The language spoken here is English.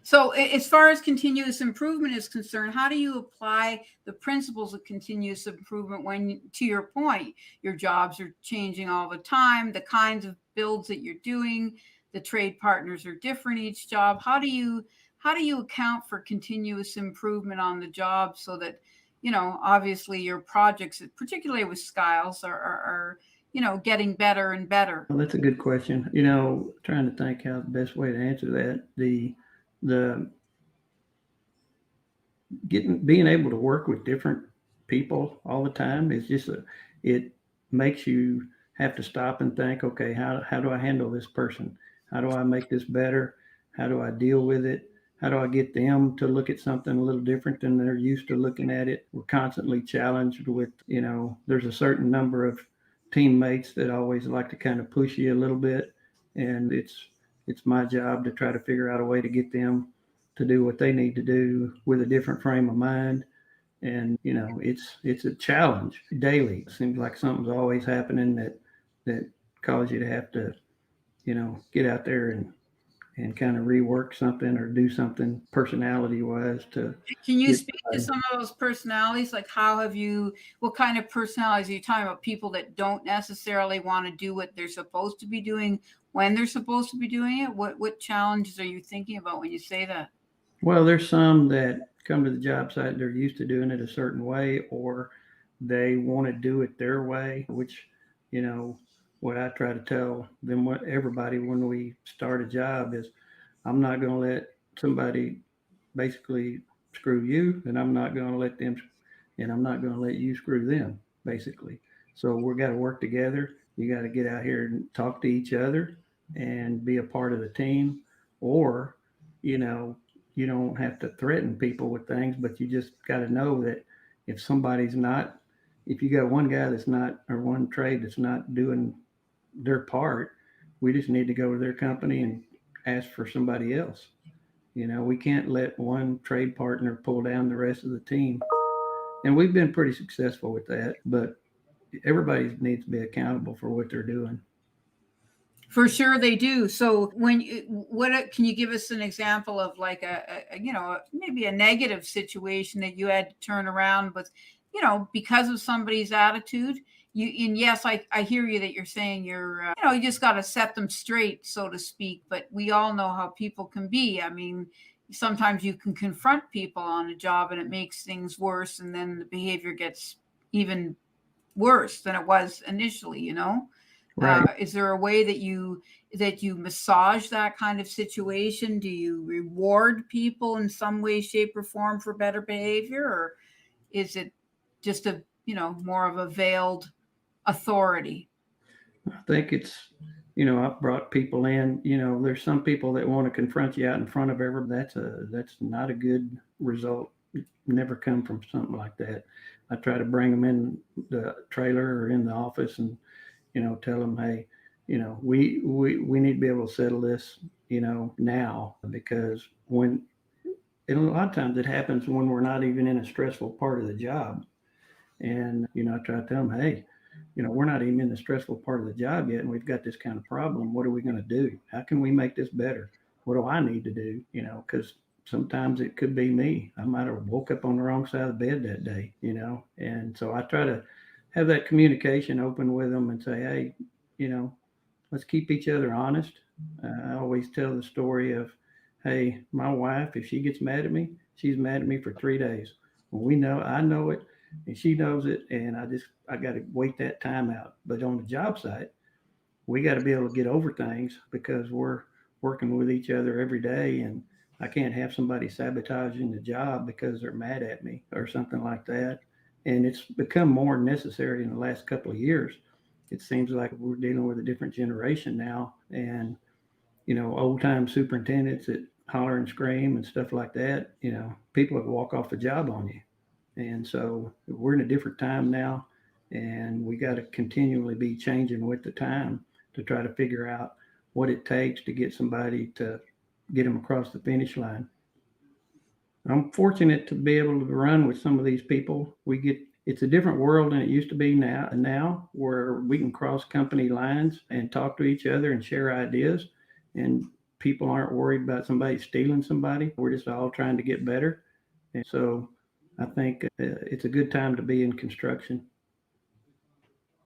So as far as continuous improvement is concerned, how do you apply the principles of continuous improvement when, to your point, your jobs are changing all the time, the kinds of builds that you're doing, the trade partners are different each job. How do you account for continuous improvement on the job so that, obviously your projects, particularly with Skiles, are getting better and better? Well, that's a good question. Trying to think how the best way to answer that. The being able to work with different people all the time is just it makes you have to stop and think, okay, how do I handle this person? How do I make this better? How do I deal with it? How do I get them to look at something a little different than they're used to looking at it? We're constantly challenged with, there's a certain number of teammates that always like to kind of push you a little bit, and it's my job to try to figure out a way to get them to do what they need to do with a different frame of mind. And it's a challenge daily. It seems like something's always happening that cause you to have to get out there and kind of rework something or do something personality wise to Can you get speak to some of those personalities? Like, what kind of personalities are you talking about? People that don't necessarily want to do what they're supposed to be doing when they're supposed to be doing it? What challenges are you thinking about when you say that? Well, there's some that come to the job site, they're used to doing it a certain way, or they want to do it their way, which, you know, what I try to tell them, what everybody, when we start a job is, I'm not going to let somebody basically screw you, and I'm not going to let them, and I'm not going to let you screw them, basically. So we've got to work together. You got to get out here and talk to each other and be a part of the team, or, you know, you don't have to threaten people with things, but you just got to know that if somebody's not, if you got one guy that's not, or one trade that's not doing their part, we just need to go to their company and ask for somebody else. We can't let one trade partner pull down the rest of the team. And we've been pretty successful with that, but everybody needs to be accountable for what they're doing. For sure they do. So what can you give us an example of, like maybe a negative situation that you had to turn around with, because of somebody's attitude? And yes, I hear you that you're saying you just got to set them straight, so to speak. But we all know how people can be. I mean, sometimes you can confront people on a job and it makes things worse, and then the behavior gets even worse than it was initially. Right. Is there a way that you massage that kind of situation? Do you reward people in some way, shape, or form for better behavior, or is it just more of a veiled authority? I think I've brought people in, there's some people that want to confront you out in front of everybody. That's not a good result. Never come from something like that. I try to bring them in the trailer or in the office and, tell them, hey, we need to be able to settle this, now, because and a lot of times it happens when we're not even in a stressful part of the job. And, I try to tell them, hey, we're not even in the stressful part of the job yet, and we've got this kind of problem. What are we going to do? How can we make this better? What do I need to do? Because sometimes it could be me. I might have woke up on the wrong side of the bed that day, and so I try to have that communication open with them and say, hey, let's keep each other honest. I always tell the story of, hey, my wife, if she gets mad at me, she's mad at me for 3 days. Well, I know it, and she knows it, and I got to wait that time out. But on the job site, we got to be able to get over things because we're working with each other every day, and I can't have somebody sabotaging the job because they're mad at me or something like that. And it's become more necessary in the last couple of years. It seems like we're dealing with a different generation now, and old time superintendents that holler and scream and stuff like that. People would walk off the job on you. And so we're in a different time now, and we got to continually be changing with the time to try to figure out what it takes to get somebody to get them across the finish line. I'm fortunate to be able to run with some of these people. It's a different world than it used to be now where we can cross company lines and talk to each other and share ideas. And people aren't worried about somebody stealing somebody. We're just all trying to get better. And so I think it's a good time to be in construction.